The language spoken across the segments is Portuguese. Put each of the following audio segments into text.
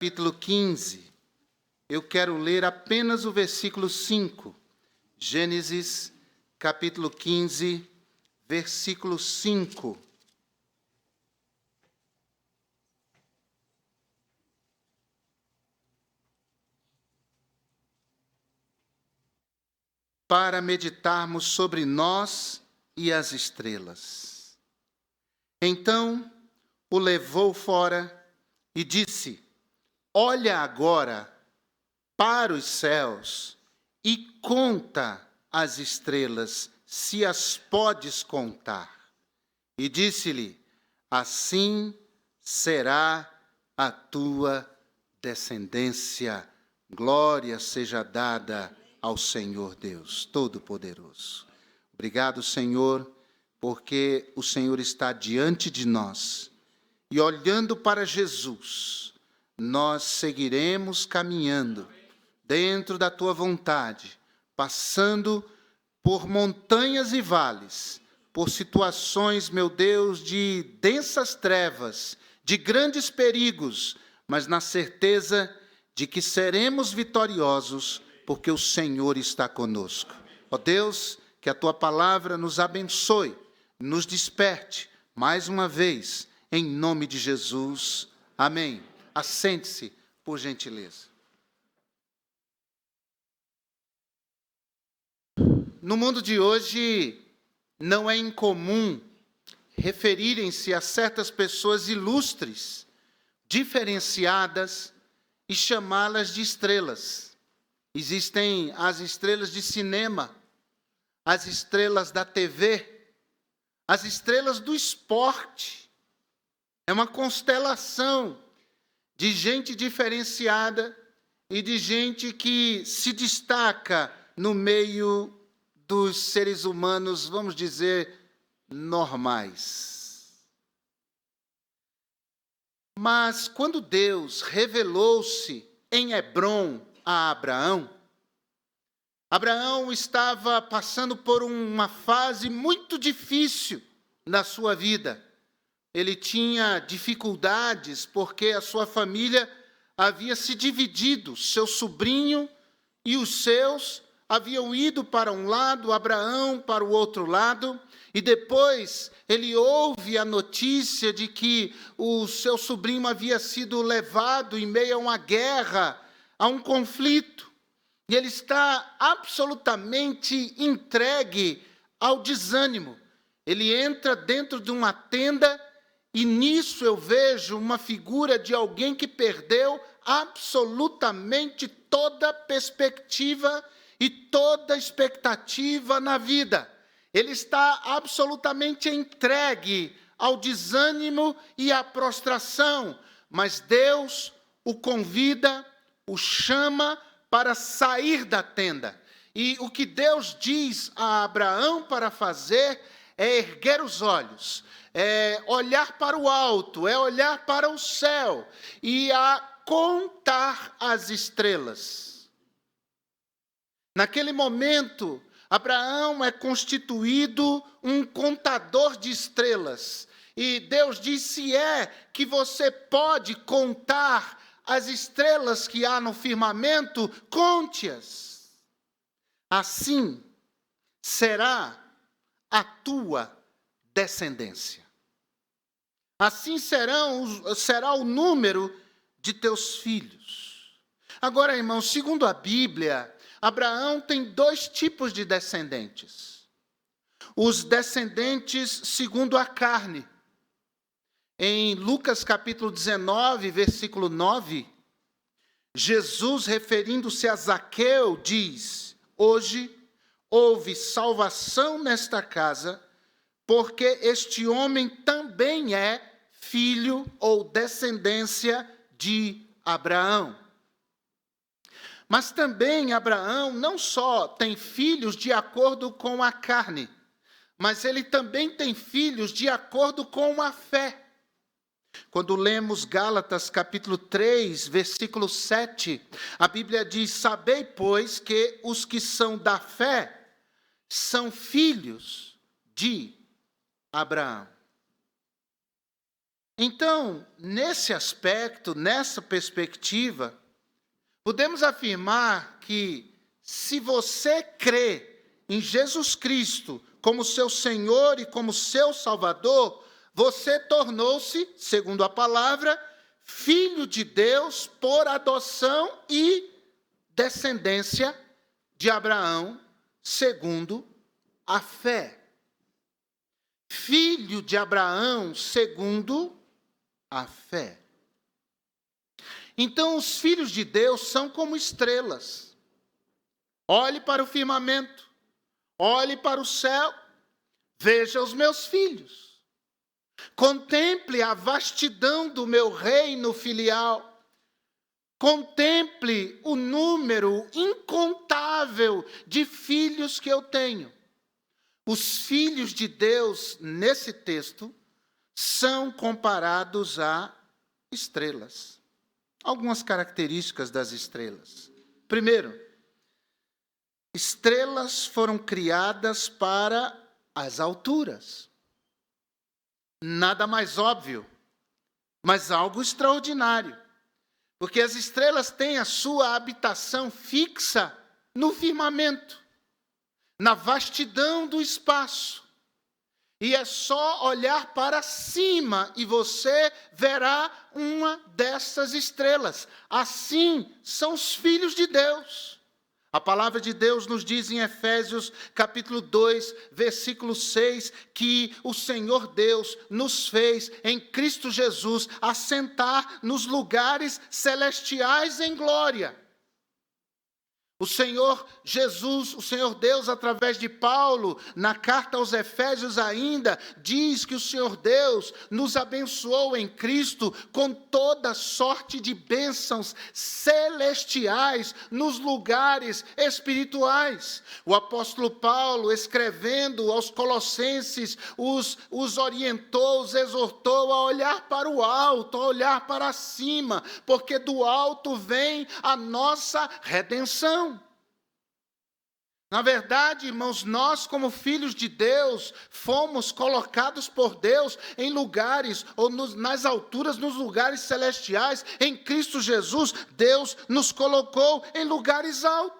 capítulo 15, eu quero ler apenas o versículo 5. Gênesis, capítulo 15, versículo 5. Para meditarmos sobre nós e as estrelas. Então o levou fora e disse: olha agora para os céus e conta as estrelas, se as podes contar. E disse-lhe: assim será a tua descendência. Glória seja dada ao Senhor Deus Todo-Poderoso. Obrigado, Senhor, porque o Senhor está diante de nós. E olhando para Jesus, nós seguiremos caminhando dentro da tua vontade, passando por montanhas e vales, por situações, meu Deus, de densas trevas, de grandes perigos, mas na certeza de que seremos vitoriosos, porque o Senhor está conosco. Ó Deus, que a tua palavra nos abençoe, nos desperte mais uma vez, em nome de Jesus. Amém. Assente-se, por gentileza. No mundo de hoje, não é incomum referirem-se a certas pessoas ilustres, diferenciadas, e chamá-las de estrelas. Existem as estrelas de cinema, as estrelas da TV, as estrelas do esporte. É uma constelação de gente diferenciada e de gente que se destaca no meio dos seres humanos, vamos dizer, normais. Mas quando Deus revelou-se em Hebrom a Abraão, Abraão estava passando por uma fase muito difícil na sua vida. Ele tinha dificuldades porque a sua família havia se dividido. Seu sobrinho e os seus haviam ido para um lado, Abraão para o outro lado, e depois ele ouve a notícia de que o seu sobrinho havia sido levado em meio a uma guerra, a um conflito, e ele está absolutamente entregue ao desânimo. Ele entra dentro de uma tenda e nisso eu vejo uma figura de alguém que perdeu absolutamente toda perspectiva e toda expectativa na vida. Ele está absolutamente entregue ao desânimo e à prostração, mas Deus o convida, o chama para sair da tenda. E o que Deus diz a Abraão para fazer é erguer os olhos, é olhar para o alto, é olhar para o céu e a contar as estrelas. Naquele momento, Abraão é constituído um contador de estrelas. E Deus diz: se é que você pode contar as estrelas que há no firmamento, conte-as. Assim será a tua descendência. Assim será o número de teus filhos. Agora, irmãos, segundo a Bíblia, Abraão tem dois tipos de descendentes. Os descendentes segundo a carne. Em Lucas capítulo 19, versículo 9, Jesus, referindo-se a Zaqueu, diz: hoje houve salvação nesta casa, porque este homem também é filho ou descendência de Abraão. Mas também Abraão não só tem filhos de acordo com a carne, mas ele também tem filhos de acordo com a fé. Quando lemos Gálatas capítulo 3, versículo 7, a Bíblia diz: sabei, pois, que os que são da fé são filhos de Abraão. Então, nesse aspecto, nessa perspectiva, podemos afirmar que se você crê em Jesus Cristo como seu Senhor e como seu Salvador, você tornou-se, segundo a palavra, filho de Deus por adoção e descendência de Abraão, segundo a fé. Filho de Abraão, segundo a fé. Então, os filhos de Deus são como estrelas. Olhe para o firmamento, olhe para o céu, veja os meus filhos. Contemple a vastidão do meu reino filial. Contemple o número incontável de filhos que eu tenho. Os filhos de Deus, nesse texto, são comparados a estrelas. Algumas características das estrelas. Primeiro, estrelas foram criadas para as alturas. Nada mais óbvio, mas algo extraordinário. Porque as estrelas têm a sua habitação fixa no firmamento, na vastidão do espaço. E é só olhar para cima e você verá uma dessas estrelas. Assim são os filhos de Deus. A palavra de Deus nos diz em Efésios capítulo 2, versículo 6, que o Senhor Deus nos fez em Cristo Jesus assentar nos lugares celestiais em glória. O Senhor Jesus, o Senhor Deus, através de Paulo, na carta aos Efésios ainda, diz que o Senhor Deus nos abençoou em Cristo com toda sorte de bênçãos celestiais nos lugares espirituais. O apóstolo Paulo, escrevendo aos Colossenses, os orientou, os exortou a olhar para o alto, a olhar para cima, porque do alto vem a nossa redenção. Na verdade, irmãos, nós como filhos de Deus, fomos colocados por Deus em lugares, ou nas alturas, nos lugares celestiais. Em Cristo Jesus, Deus nos colocou em lugares altos.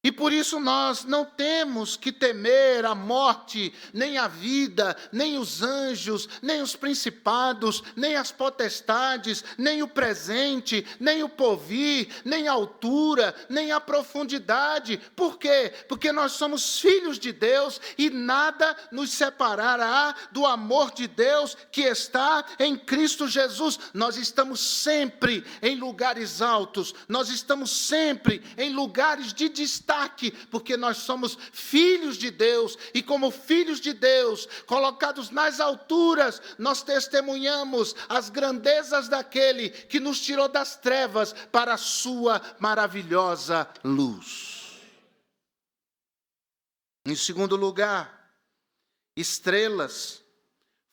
E por isso nós não temos que temer a morte, nem a vida, nem os anjos, nem os principados, nem as potestades, nem o presente, nem o porvir, nem a altura, nem a profundidade. Por quê? Porque nós somos filhos de Deus e nada nos separará do amor de Deus que está em Cristo Jesus. Nós estamos sempre em lugares altos, nós estamos sempre em lugares de destaque, porque nós somos filhos de Deus, e como filhos de Deus, colocados nas alturas, nós testemunhamos as grandezas daquele que nos tirou das trevas para a sua maravilhosa luz. Em segundo lugar, estrelas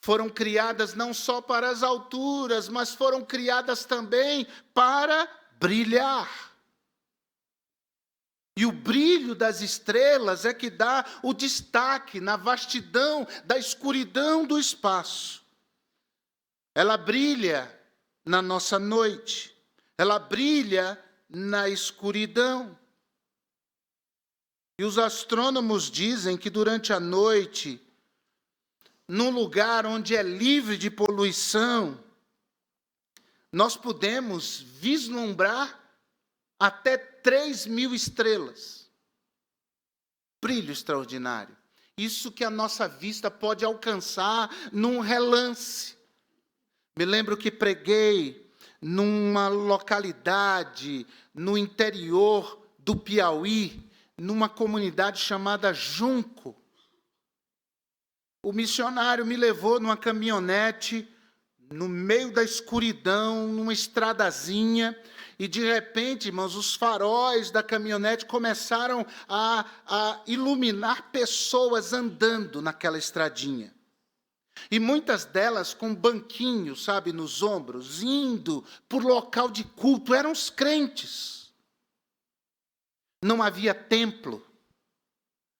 foram criadas não só para as alturas, mas foram criadas também para brilhar. E o brilho das estrelas é que dá o destaque na vastidão da escuridão do espaço. Ela brilha na nossa noite, ela brilha na escuridão. E os astrônomos dizem que durante a noite, num lugar onde é livre de poluição, nós podemos vislumbrar até 3.000 estrelas. Brilho extraordinário. Isso que a nossa vista pode alcançar num relance. Me lembro que preguei numa localidade no interior do Piauí, numa comunidade chamada Junco. O missionário me levou numa caminhonete, no meio da escuridão, numa estradazinha, e de repente, irmãos, os faróis da caminhonete começaram a iluminar pessoas andando naquela estradinha. E muitas delas com banquinhos, sabe, nos ombros, indo por local de culto, eram os crentes. Não havia templo,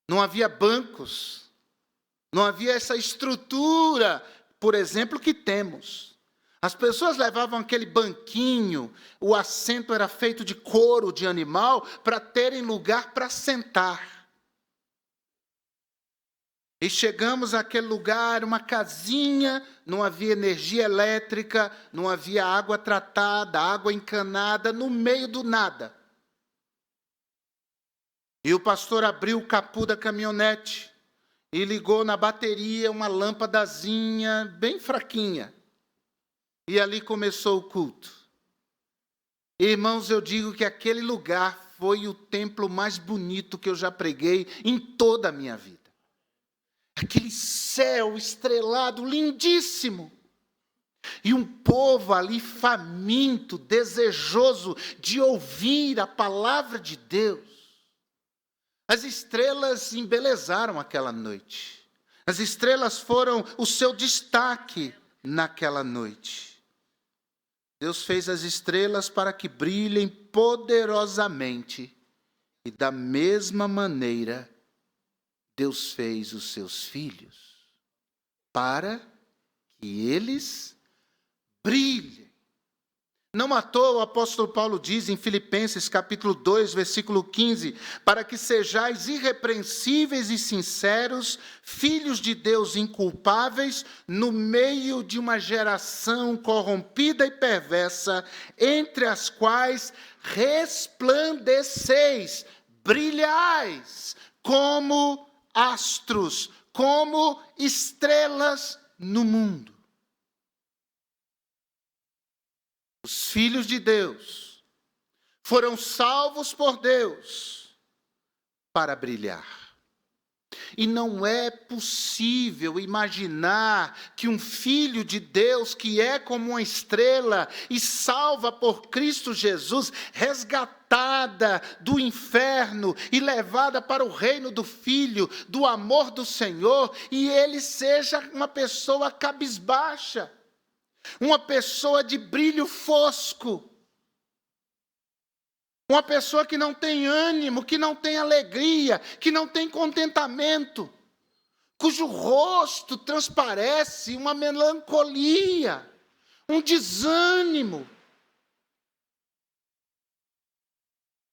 não havia bancos, Não havia essa estrutura, por exemplo, que temos. As pessoas levavam aquele banquinho, o assento era feito de couro de animal, para terem lugar para sentar. E chegamos àquele lugar, uma casinha, não havia energia elétrica, não havia água tratada, água encanada, no meio do nada. E o pastor abriu o capô da caminhonete e ligou na bateria uma lâmpadazinha bem fraquinha. E ali começou o culto. Irmãos, eu digo que aquele lugar foi o templo mais bonito que eu já preguei em toda a minha vida. Aquele céu estrelado, lindíssimo. E um povo ali faminto, desejoso de ouvir a palavra de Deus. As estrelas embelezaram aquela noite. As estrelas foram o seu destaque naquela noite. Deus fez as estrelas para que brilhem poderosamente. E da mesma maneira, Deus fez os seus filhos para que eles brilhem. Não à toa o apóstolo Paulo diz em Filipenses capítulo 2, versículo 15, para que sejais irrepreensíveis e sinceros, filhos de Deus inculpáveis, no meio de uma geração corrompida e perversa, entre as quais resplandeceis, brilhais, como astros, como estrelas no mundo. Os filhos de Deus foram salvos por Deus para brilhar. E não é possível imaginar que um filho de Deus, que é como uma estrela e salva por Cristo Jesus, resgatada do inferno e levada para o reino do Filho, do amor do Senhor, e ele seja uma pessoa cabisbaixa. Uma pessoa de brilho fosco. Uma pessoa que não tem ânimo, que não tem alegria, que não tem contentamento. Cujo rosto transparece uma melancolia, um desânimo.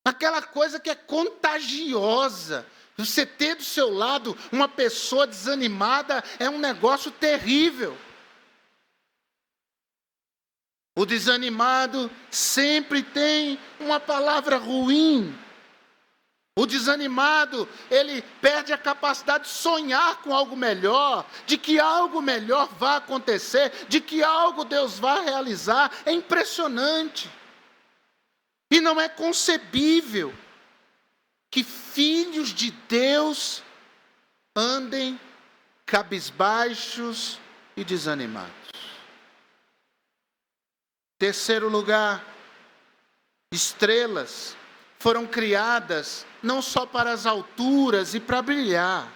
Aquela coisa que é contagiosa. Você ter do seu lado uma pessoa desanimada é um negócio terrível. O desanimado sempre tem uma palavra ruim. O desanimado, ele perde a capacidade de sonhar com algo melhor, de que algo melhor vai acontecer, de que algo Deus vai realizar. É impressionante. E não é concebível que filhos de Deus andem cabisbaixos e desanimados. Terceiro lugar, estrelas foram criadas não só para as alturas e para brilhar,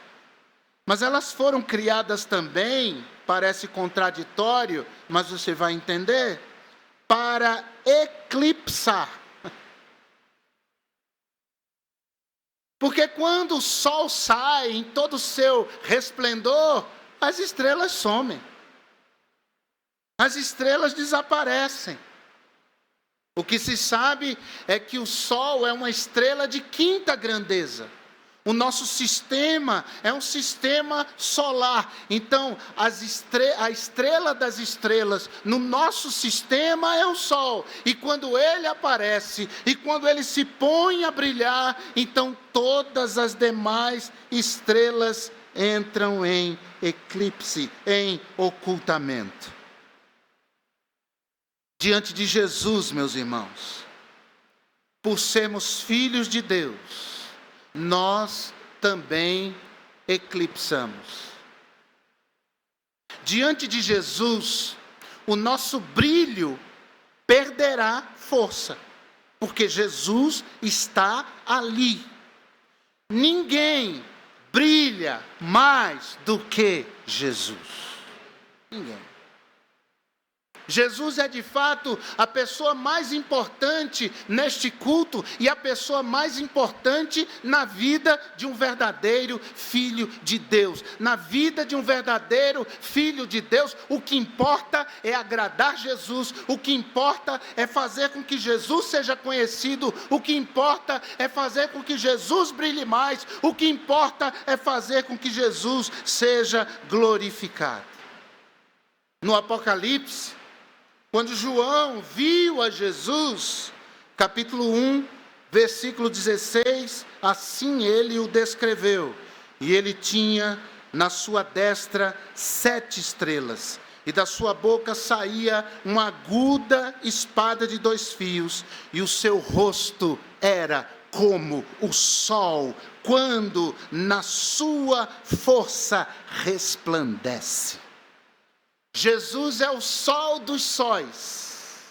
mas elas foram criadas também, parece contraditório, mas você vai entender, para eclipsar. Porque quando o sol sai em todo o seu resplendor, as estrelas somem. As estrelas desaparecem. O que se sabe é que o Sol é uma estrela de quinta grandeza. O nosso sistema é um sistema solar. Então, a estrela das estrelas no nosso sistema é o Sol. E quando ele aparece, e quando ele se põe a brilhar, então todas as demais estrelas entram em eclipse, em ocultamento. Diante de Jesus, meus irmãos, por sermos filhos de Deus, nós também eclipsamos. Diante de Jesus, o nosso brilho perderá força, porque Jesus está ali. Ninguém brilha mais do que Jesus. Ninguém. Jesus é de fato a pessoa mais importante neste culto e a pessoa mais importante na vida de um verdadeiro filho de Deus. Na vida de um verdadeiro filho de Deus, o que importa é agradar Jesus, o que importa é fazer com que Jesus seja conhecido, o que importa é fazer com que Jesus brilhe mais, o que importa é fazer com que Jesus seja glorificado. No Apocalipse, quando João viu a Jesus, capítulo 1, versículo 16, assim ele o descreveu. E ele tinha na sua destra 7 estrelas, e da sua boca saía uma aguda espada de 2 fios, e o seu rosto era como o sol, quando na sua força resplandece. Jesus é o sol dos sóis.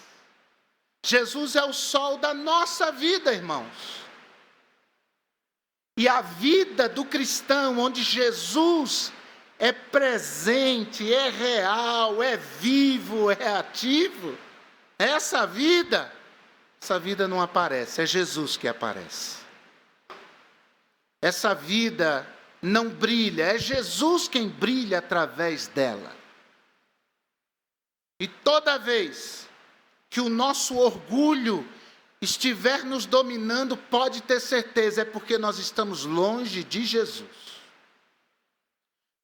Jesus é o sol da nossa vida, irmãos. E a vida do cristão, onde Jesus é presente, é real, é vivo, é ativo, essa vida não aparece, é Jesus que aparece. Essa vida não brilha, é Jesus quem brilha através dela. E toda vez que o nosso orgulho estiver nos dominando, pode ter certeza, é porque nós estamos longe de Jesus.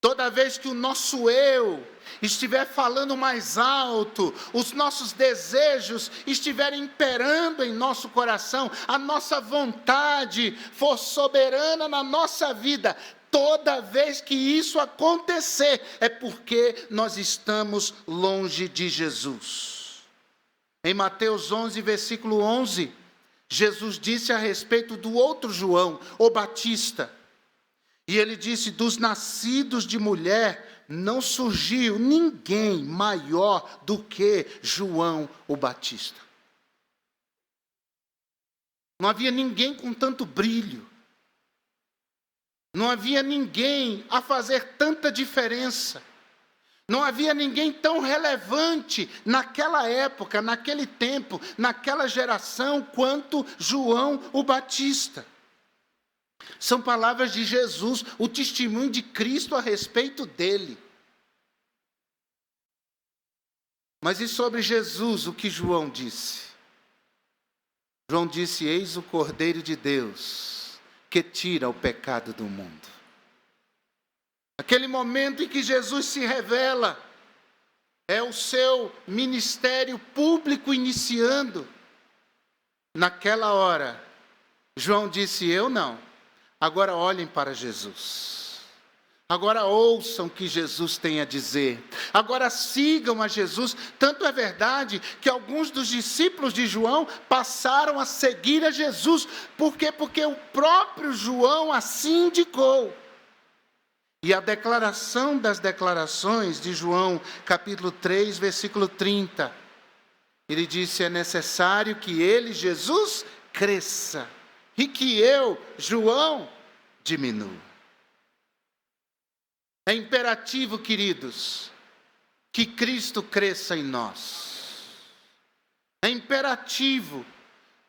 Toda vez que o nosso eu estiver falando mais alto, os nossos desejos estiverem imperando em nosso coração, a nossa vontade for soberana na nossa vida, toda vez que isso acontecer, é porque nós estamos longe de Jesus. Em Mateus 11, versículo 11, Jesus disse a respeito do outro João, o Batista. E ele disse, dos nascidos de mulher, não surgiu ninguém maior do que João o Batista. Não havia ninguém com tanto brilho. Não havia ninguém a fazer tanta diferença. Não havia ninguém tão relevante naquela época, naquele tempo, naquela geração, quanto João o Batista. São palavras de Jesus, o testemunho de Cristo a respeito dele. Mas e sobre Jesus, o que João disse? João disse, eis o Cordeiro de Deus, que tira o pecado do mundo. Aquele momento em que Jesus se revela, é o seu ministério público iniciando. Naquela hora, João disse, eu não. Agora olhem para Jesus. Agora ouçam o que Jesus tem a dizer. Agora sigam a Jesus. Tanto é verdade que alguns dos discípulos de João passaram a seguir a Jesus. Por quê? Porque o próprio João assim indicou. E a declaração das declarações de João, capítulo 3, versículo 30. Ele disse, é necessário que ele, Jesus, cresça. E que eu, João, diminua. É imperativo, queridos, que Cristo cresça em nós. É imperativo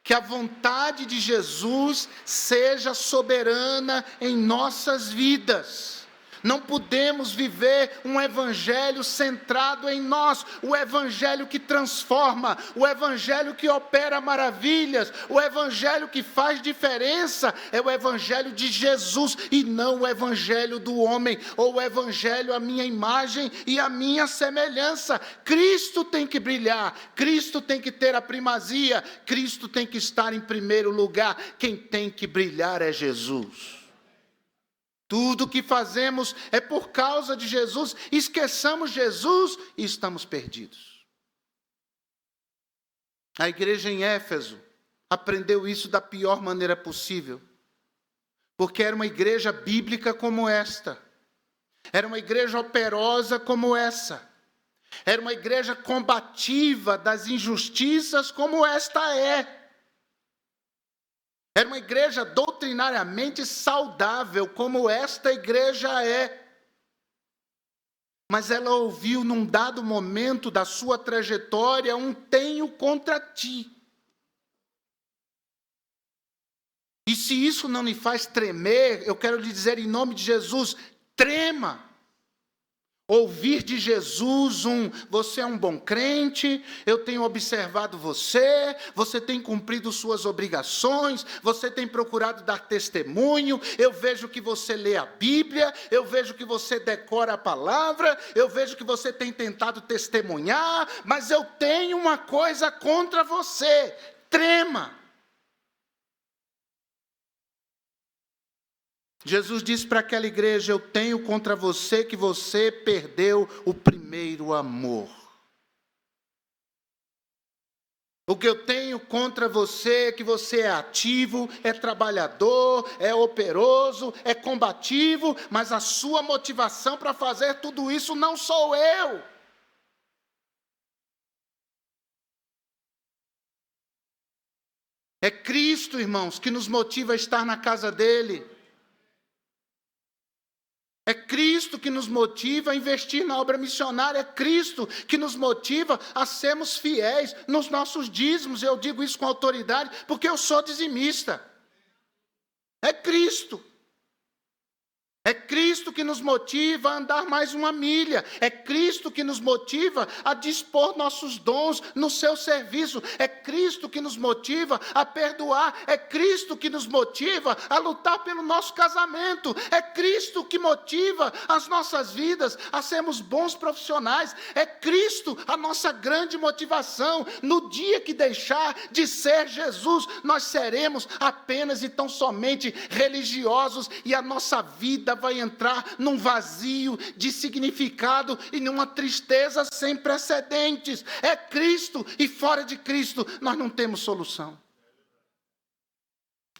que a vontade de Jesus seja soberana em nossas vidas. Não podemos viver um evangelho centrado em nós, o evangelho que transforma, o evangelho que opera maravilhas, o evangelho que faz diferença, é o evangelho de Jesus e não o evangelho do homem, ou o evangelho à minha imagem e à minha semelhança. Cristo tem que brilhar, Cristo tem que ter a primazia, Cristo tem que estar em primeiro lugar, quem tem que brilhar é Jesus. Tudo que fazemos é por causa de Jesus. Esqueçamos Jesus e estamos perdidos. A igreja em Éfeso aprendeu isso da pior maneira possível. Porque era uma igreja bíblica como esta. Era uma igreja operosa como essa. Era uma igreja combativa das injustiças como esta é. Era uma igreja doutrinariamente saudável, como esta igreja é. mas ela ouviu num dado momento da sua trajetória um tenho contra ti. E se isso não lhe faz tremer, eu quero lhe dizer em nome de Jesus, trema. Ouvir de Jesus você é um bom crente, eu tenho observado você, você tem cumprido suas obrigações, você tem procurado dar testemunho, eu vejo que você lê a Bíblia, eu vejo que você decora a palavra, eu vejo que você tem tentado testemunhar, mas eu tenho uma coisa contra você, trema. Jesus disse para aquela igreja, eu tenho contra você que você perdeu o primeiro amor. O que eu tenho contra você é que você é ativo, é trabalhador, é operoso, é combativo, mas a sua motivação para fazer tudo isso não sou eu. É Cristo, irmãos, que nos motiva a estar na casa dele. É Cristo que nos motiva a investir na obra missionária. É Cristo que nos motiva a sermos fiéis nos nossos dízimos. Eu digo isso com autoridade porque eu sou dizimista. É Cristo. É Cristo que nos motiva a andar mais uma milha. É Cristo que nos motiva a dispor nossos dons no seu serviço. É Cristo que nos motiva a perdoar. É Cristo que nos motiva a lutar pelo nosso casamento. É Cristo que motiva as nossas vidas a sermos bons profissionais. É Cristo a nossa grande motivação. No dia que deixar de ser Jesus, nós seremos apenas e tão somente religiosos e a nossa vida vai entrar num vazio de significado e numa tristeza sem precedentes. É Cristo e fora de Cristo nós não temos solução.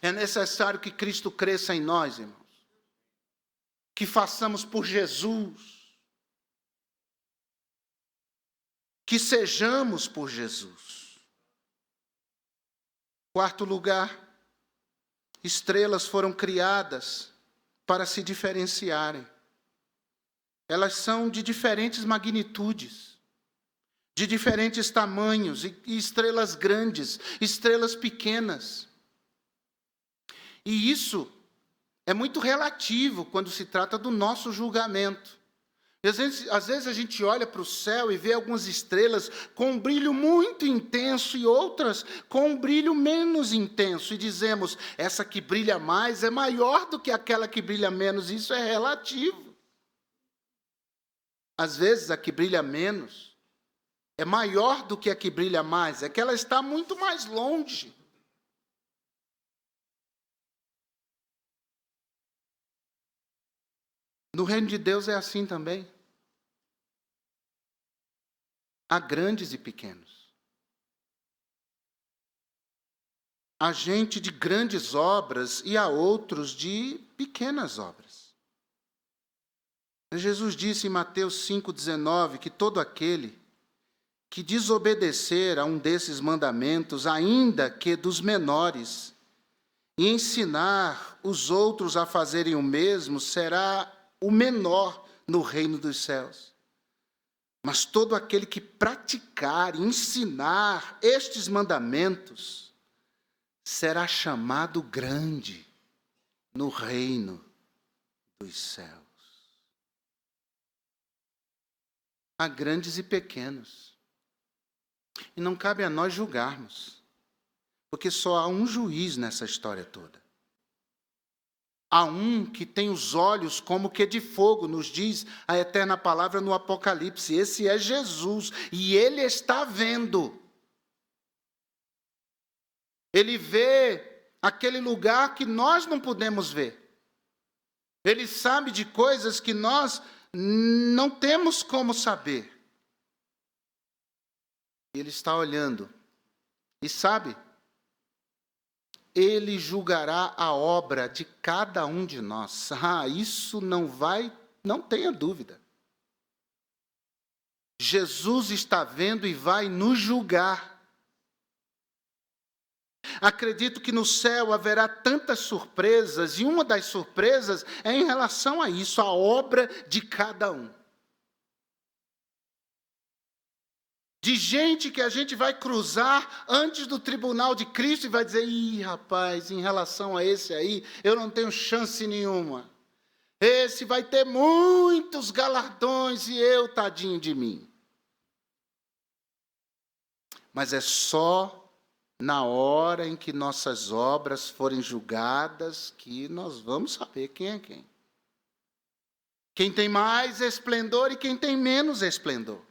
É necessário que Cristo cresça em nós, irmãos. Que façamos por Jesus. Que sejamos por Jesus. Quarto lugar, estrelas foram criadas para se diferenciarem. Elas são de diferentes magnitudes, de diferentes tamanhos, e estrelas grandes, estrelas pequenas. E isso é muito relativo quando se trata do nosso julgamento. Às vezes a gente olha para o céu e vê algumas estrelas com um brilho muito intenso e outras com um brilho menos intenso. E dizemos, essa que brilha mais é maior do que aquela que brilha menos. Isso é relativo. Às vezes a que brilha menos é maior do que a que brilha mais. É que ela está muito mais longe. No reino de Deus é assim também. Há grandes e pequenos. Há gente de grandes obras e há outros de pequenas obras. Jesus disse em Mateus 5,19 que todo aquele que desobedecer a um desses mandamentos, ainda que dos menores, e ensinar os outros a fazerem o mesmo, será o menor no reino dos céus. Mas todo aquele que praticar e ensinar estes mandamentos será chamado grande no reino dos céus. Há grandes e pequenos. E não cabe a nós julgarmos, porque só há um juiz nessa história toda. Há um que tem os olhos como que de fogo, nos diz a eterna palavra no Apocalipse. Esse é Jesus, e ele está vendo. Ele vê aquele lugar que nós não podemos ver. Ele sabe de coisas que nós não temos como saber. Ele está olhando. E sabe? Ele julgará a obra de cada um de nós. Isso não tenha dúvida. Jesus está vendo e vai nos julgar. Acredito que no céu haverá tantas surpresas, e uma das surpresas é em relação a isso, a obra de cada um. de gente que a gente vai cruzar antes do tribunal de Cristo e vai dizer: ih, rapaz, em relação a esse aí, eu não tenho chance nenhuma. Esse vai ter muitos galardões e eu, tadinho de mim. Mas é só na hora em que nossas obras forem julgadas que nós vamos saber quem é quem. Quem tem mais esplendor e quem tem menos esplendor.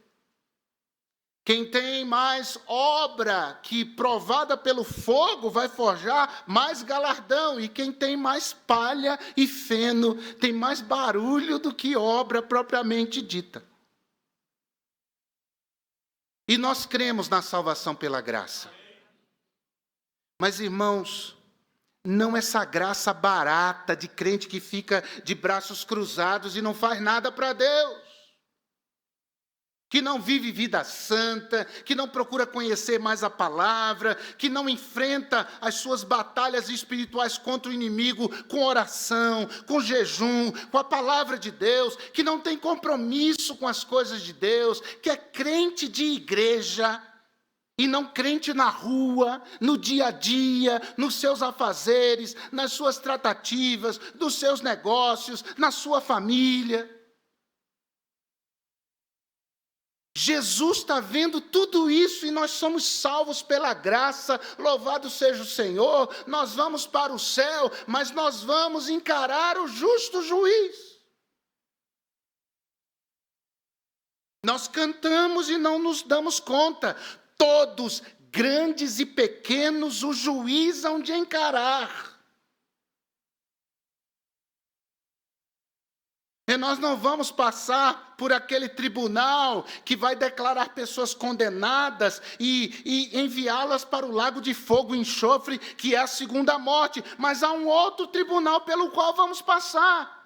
Quem tem mais obra que, provada pelo fogo, vai forjar mais galardão. E quem tem mais palha e feno, tem mais barulho do que obra propriamente dita. E nós cremos na salvação pela graça. Mas, irmãos, não essa graça barata de crente que fica de braços cruzados e não faz nada para Deus. Que não vive vida santa, que não procura conhecer mais a palavra, que não enfrenta as suas batalhas espirituais contra o inimigo com oração, com jejum, com a palavra de Deus, que não tem compromisso com as coisas de Deus, que é crente de igreja e não crente na rua, no dia a dia, nos seus afazeres, nas suas tratativas, dos seus negócios, na sua família. Jesus está vendo tudo isso e nós somos salvos pela graça, louvado seja o Senhor, nós vamos para o céu, mas nós vamos encarar o justo juiz. Nós cantamos e não nos damos conta, todos, grandes e pequenos, o juiz hão de encarar. E nós não vamos passar por aquele tribunal que vai declarar pessoas condenadas e enviá-las para o lago de fogo e enxofre, que é a segunda morte. Mas há um outro tribunal pelo qual vamos passar.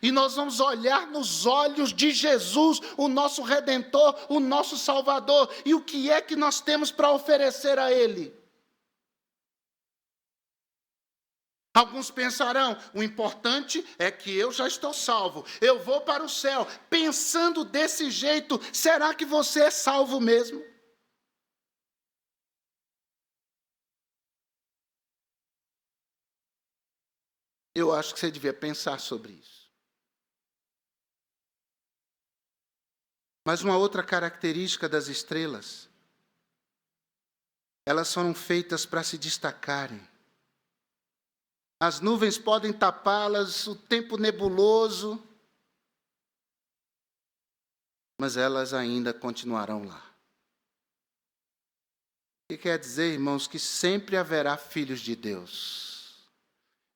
E nós vamos olhar nos olhos de Jesus, o nosso Redentor, o nosso Salvador. E o que é que nós temos para oferecer a Ele? Alguns pensarão, o importante é que eu já estou salvo, eu vou para o céu. Pensando desse jeito, será que você é salvo mesmo? Eu acho que você devia pensar sobre isso. Mas uma outra característica das estrelas, elas foram feitas para se destacarem. As nuvens podem tapá-las, o tempo nebuloso, mas elas ainda continuarão lá. O que quer dizer, irmãos, que sempre haverá filhos de Deus.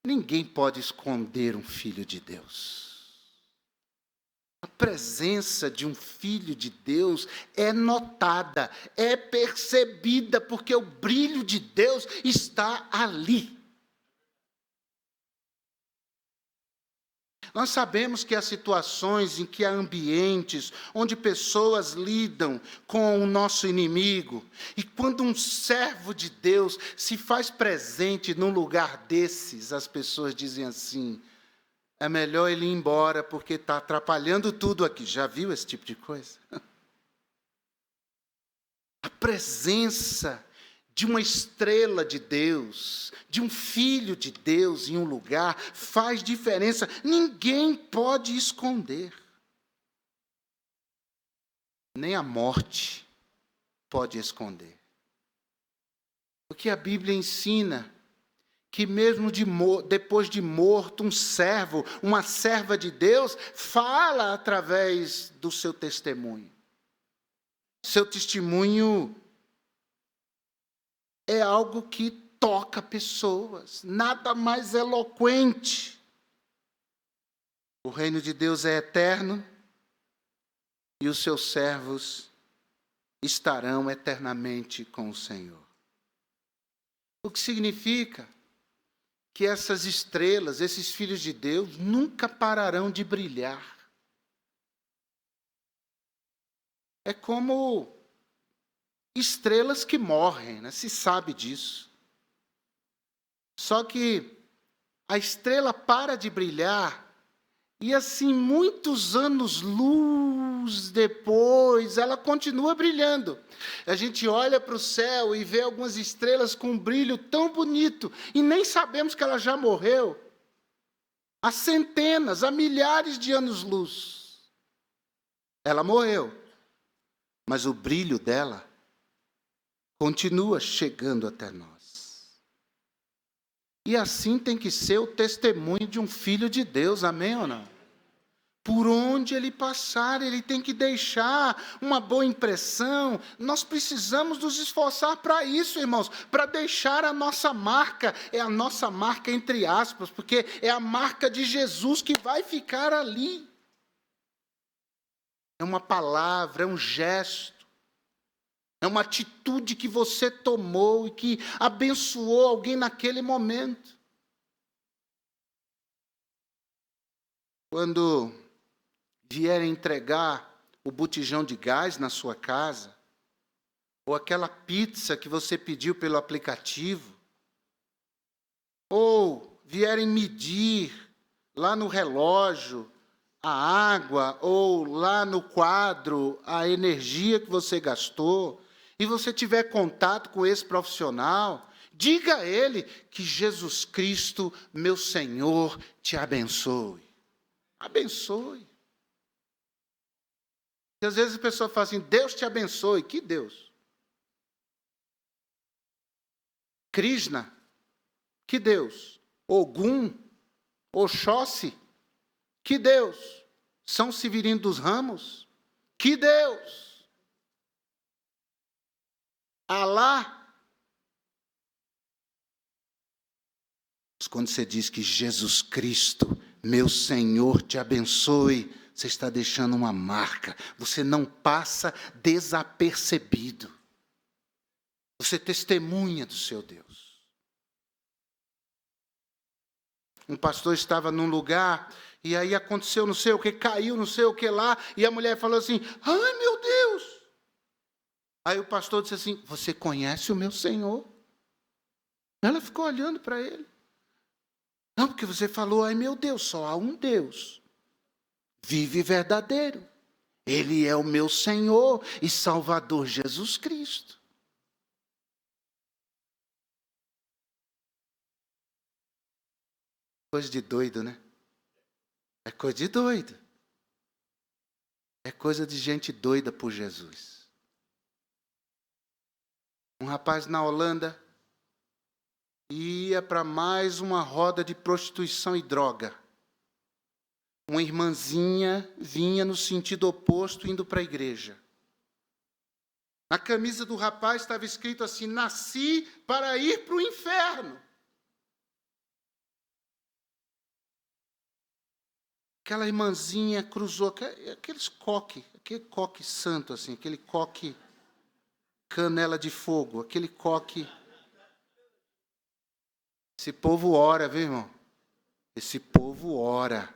Ninguém pode esconder um filho de Deus. A presença de um filho de Deus é notada, é percebida, porque o brilho de Deus está ali. Nós sabemos que há situações em que há ambientes onde pessoas lidam com o nosso inimigo. E quando um servo de Deus se faz presente num lugar desses, as pessoas dizem assim: é melhor ele ir embora porque está atrapalhando tudo aqui. Já viu esse tipo de coisa? A presença de uma estrela de Deus, de um filho de Deus em um lugar, faz diferença. Ninguém pode esconder. Nem a morte pode esconder. Porque a Bíblia ensina que mesmo depois de morto, um servo, uma serva de Deus, fala através do seu testemunho. Seu testemunho é algo que toca pessoas, nada mais eloquente. O reino de Deus é eterno e os seus servos estarão eternamente com o Senhor. O que significa que essas estrelas, esses filhos de Deus, nunca pararão de brilhar. É como estrelas que morrem, né? Se sabe disso. Só que a estrela para de brilhar E assim, muitos anos-luz depois, ela continua brilhando. A gente olha para o céu e vê algumas estrelas com um brilho tão bonito, e nem sabemos que ela já morreu há centenas, há milhares de anos-luz. Ela morreu, mas o brilho dela continua chegando até nós. E assim tem que ser o testemunho de um filho de Deus, amém ou não? Por onde ele passar, ele tem que deixar uma boa impressão. Nós precisamos nos esforçar para isso, irmãos, para deixar a nossa marca. É a nossa marca entre aspas, porque é a marca de Jesus que vai ficar ali. É uma palavra, é um gesto. É uma atitude que você tomou e que abençoou alguém naquele momento. Quando vierem entregar o botijão de gás na sua casa, ou aquela pizza que você pediu pelo aplicativo, ou vierem medir lá no relógio a água, ou lá no quadro a energia que você gastou, e você tiver contato com esse profissional, diga a ele que Jesus Cristo, meu Senhor, te abençoe. Abençoe. E às vezes a pessoa fala assim, Deus te abençoe. Que Deus? Krishna? Que Deus? Ogum? Oxóssi? Que Deus? São Severino dos Ramos? Que Deus? Alá? Mas quando você diz que Jesus Cristo, meu Senhor, te abençoe, você está deixando uma marca. Você não passa desapercebido. Você testemunha do seu Deus. Um pastor estava num lugar, e aí aconteceu não sei o que, caiu não sei o que lá, e a mulher falou assim, ai meu Deus! Aí o pastor disse assim, você conhece o meu Senhor? Ela ficou olhando para ele. Não, porque você falou, ai meu Deus, só há um Deus. Vive verdadeiro. Ele é o meu Senhor e Salvador Jesus Cristo. Coisa de doido, né? É coisa de doido. É coisa de gente doida por Jesus. Um rapaz na Holanda ia para mais uma roda de prostituição e droga. Uma irmãzinha vinha no sentido oposto, indo para a igreja. Na camisa do rapaz estava escrito assim, nasci para ir para o inferno. Aquela irmãzinha cruzou, aquele coque santo, assim, aquele coque canela de fogo, aquele coque. Esse povo ora, viu, irmão? Esse povo ora.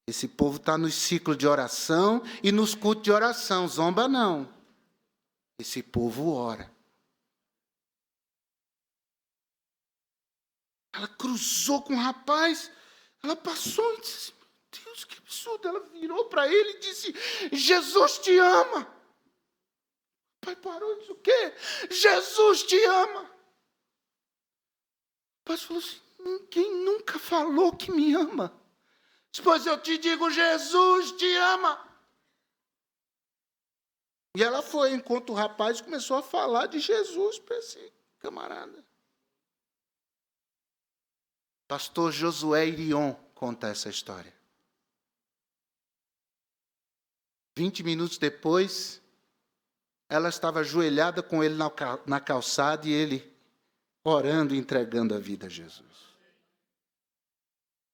Esse povo está nos ciclos de oração e nos cultos de oração. Zomba não. Esse povo ora. Ela cruzou com o rapaz, ela passou e disse, meu Deus, que absurdo. Ela virou para ele e disse, Jesus te ama. O pai parou e disse, o quê? Jesus te ama. O pai falou assim, ninguém nunca falou que me ama. Pois eu te digo, Jesus te ama. E ela foi, enquanto o rapaz começou a falar de Jesus para esse camarada. Pastor Josué Irion conta essa história. 20 minutos depois, ela estava ajoelhada com ele na calçada e ele orando e entregando a vida a Jesus.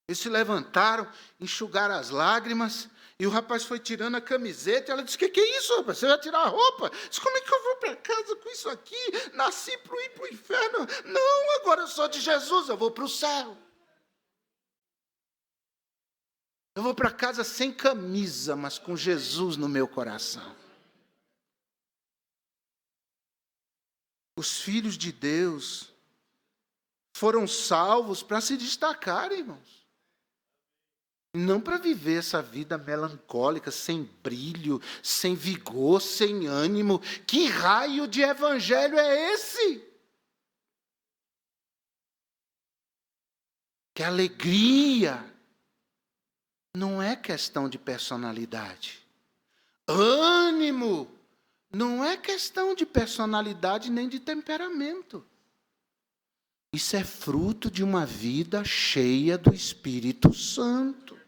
Eles se levantaram, enxugaram as lágrimas, e o rapaz foi tirando a camiseta, e ela disse, que é isso, rapaz? Você vai tirar a roupa? Disse, como é que eu vou para casa com isso aqui? Nasci para ir para o inferno. Não, agora eu sou de Jesus, eu vou para o céu. Eu vou para casa sem camisa, mas com Jesus no meu coração. Os filhos de Deus foram salvos para se destacarem, irmãos. Não para viver essa vida melancólica, sem brilho, sem vigor, sem ânimo. Que raio de evangelho é esse? Que alegria não é questão de personalidade. Ânimo não é questão de personalidade nem de temperamento. Isso é fruto de uma vida cheia do Espírito Santo.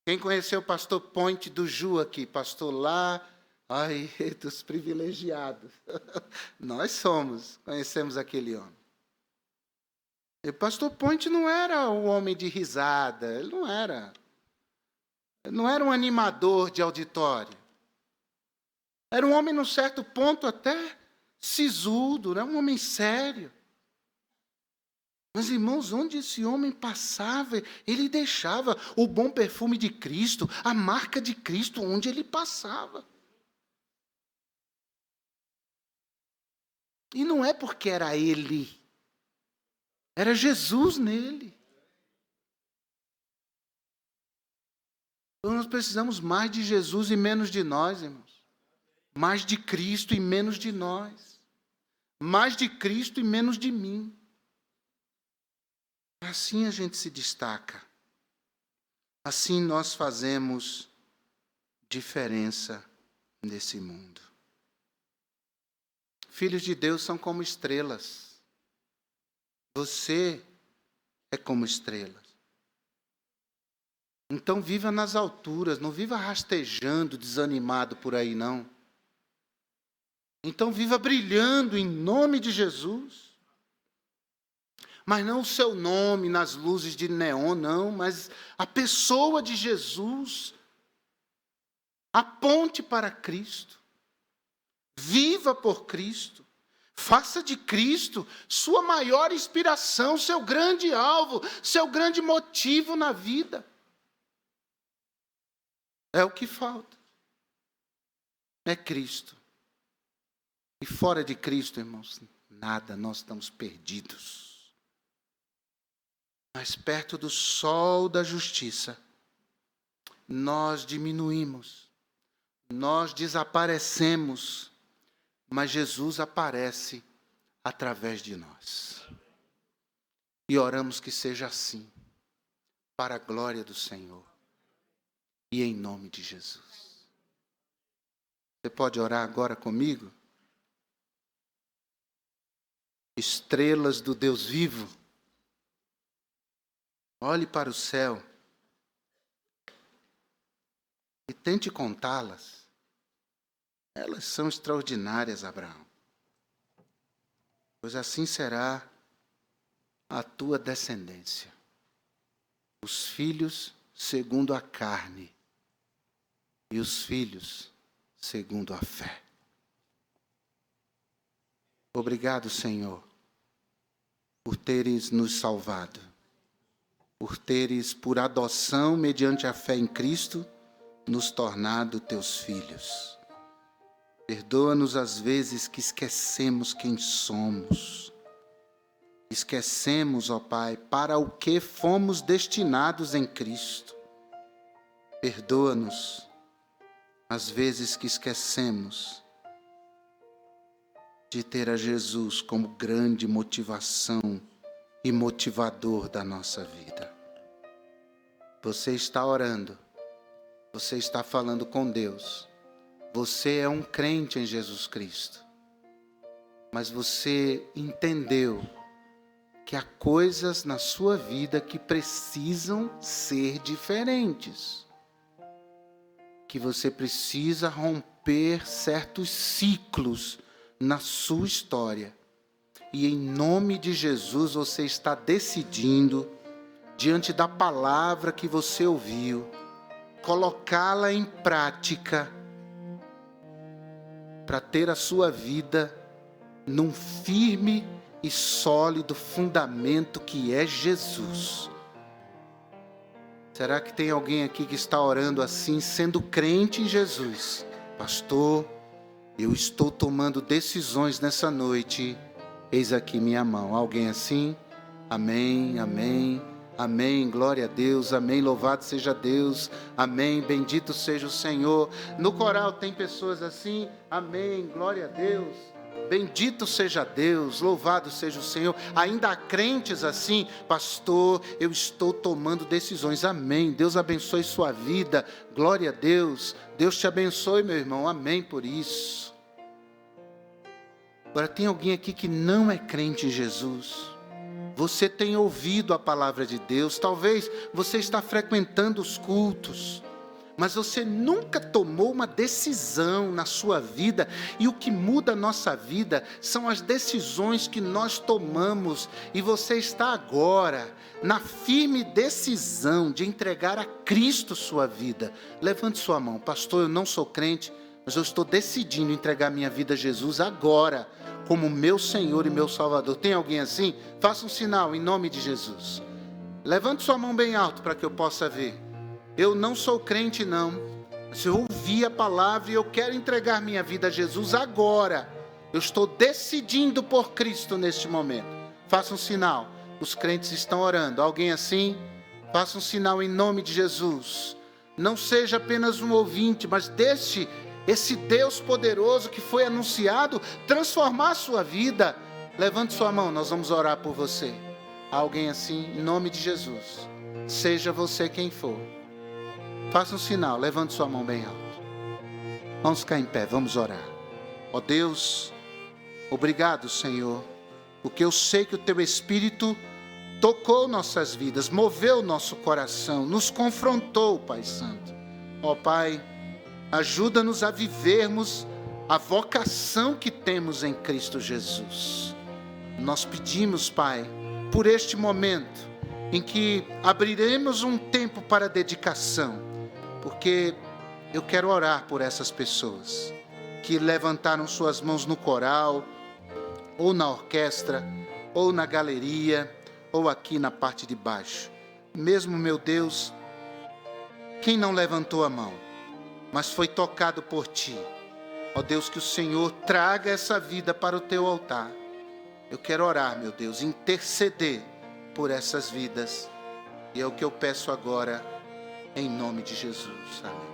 Quem conheceu o pastor Ponte do Ju aqui? Pastor lá, ai, dos privilegiados. Nós conhecemos aquele homem. E o pastor Ponte não era um homem de risada, ele não era. Ele não era um animador de auditório. Era um homem, num certo ponto, até sisudo, né? Um homem sério. Mas, irmãos, onde esse homem passava, ele deixava o bom perfume de Cristo, a marca de Cristo, onde ele passava. E não é porque era ele, era Jesus nele. Então, nós precisamos mais de Jesus e menos de nós, irmãos. Mais de Cristo e menos de nós. Mais de Cristo e menos de mim. Assim a gente se destaca. Assim nós fazemos diferença nesse mundo. Filhos de Deus são como estrelas. Você é como estrelas. Então viva nas alturas, não viva rastejando, desanimado por aí, não. Então viva brilhando em nome de Jesus. Mas não o seu nome nas luzes de neon, não, mas a pessoa de Jesus. Aponte para Cristo. Viva por Cristo. Faça de Cristo sua maior inspiração, seu grande alvo, seu grande motivo na vida. É o que falta. É Cristo. E fora de Cristo, irmãos, nada, nós estamos perdidos. Mas perto do sol da justiça, nós diminuímos, nós desaparecemos, mas Jesus aparece através de nós. E oramos que seja assim, para a glória do Senhor e em nome de Jesus. Você pode orar agora comigo? Estrelas do Deus vivo, olhe para o céu e tente contá-las. Elas são extraordinárias, Abraão. Pois assim será a tua descendência. Os filhos segundo a carne e os filhos segundo a fé. Obrigado, Senhor, por teres nos salvado, por teres, por adoção mediante a fé em Cristo, nos tornado teus filhos. Perdoa-nos as vezes que esquecemos quem somos. Esquecemos, ó Pai, para o que fomos destinados em Cristo. Perdoa-nos as vezes que esquecemos de ter a Jesus como grande motivação e motivador da nossa vida. Você está orando, você está falando com Deus, você é um crente em Jesus Cristo, mas você entendeu que há coisas na sua vida que precisam ser diferentes, que você precisa romper certos ciclos na sua história. E em nome de Jesus você está decidindo, diante da palavra que você ouviu, colocá-la em prática para ter a sua vida num firme e sólido fundamento que é Jesus. Será que tem alguém aqui que está orando assim, sendo crente em Jesus? Pastor, eu estou tomando decisões nessa noite, eis aqui minha mão. Alguém assim? Amém, amém, amém, glória a Deus, amém, louvado seja Deus, amém, bendito seja o Senhor. No coral tem pessoas assim, amém, glória a Deus, bendito seja Deus, louvado seja o Senhor. Ainda há crentes assim, pastor, eu estou tomando decisões, amém, Deus abençoe sua vida, glória a Deus, Deus te abençoe, meu irmão, amém por isso. Agora tem alguém aqui que não é crente em Jesus. Você tem ouvido a palavra de Deus, talvez você está frequentando os cultos, mas você nunca tomou uma decisão na sua vida, e o que muda a nossa vida são as decisões que nós tomamos, e você está agora na firme decisão de entregar a Cristo sua vida. Levante sua mão. Pastor, eu não sou crente, mas eu estou decidindo entregar minha vida a Jesus agora, como meu Senhor e meu Salvador. Tem alguém assim? Faça um sinal em nome de Jesus. Levante sua mão bem alto para que eu possa ver. Eu não sou crente não, mas eu ouvi a palavra e eu quero entregar minha vida a Jesus agora. Eu estou decidindo por Cristo neste momento. Faça um sinal. Os crentes estão orando. Alguém assim? Faça um sinal em nome de Jesus. Não seja apenas um ouvinte, mas deixe esse Deus poderoso que foi anunciado transformar a sua vida. Levante sua mão, nós vamos orar por você. Alguém assim, em nome de Jesus. Seja você quem for. Faça um sinal, levante sua mão bem alto. Vamos ficar em pé, vamos orar. Ó Deus, obrigado, Senhor, porque eu sei que o Teu Espírito tocou nossas vidas, moveu nosso coração, nos confrontou, Pai Santo. Ó Pai, ajuda-nos a vivermos a vocação que temos em Cristo Jesus. Nós pedimos, Pai, por este momento em que abriremos um tempo para dedicação, porque eu quero orar por essas pessoas que levantaram suas mãos no coral, ou na orquestra, ou na galeria, ou aqui na parte de baixo. Mesmo, meu Deus, quem não levantou a mão, mas foi tocado por Ti, ó Deus, que o Senhor traga essa vida para o Teu altar. Eu quero orar, meu Deus, interceder por essas vidas, e é o que eu peço agora, em nome de Jesus. Amém.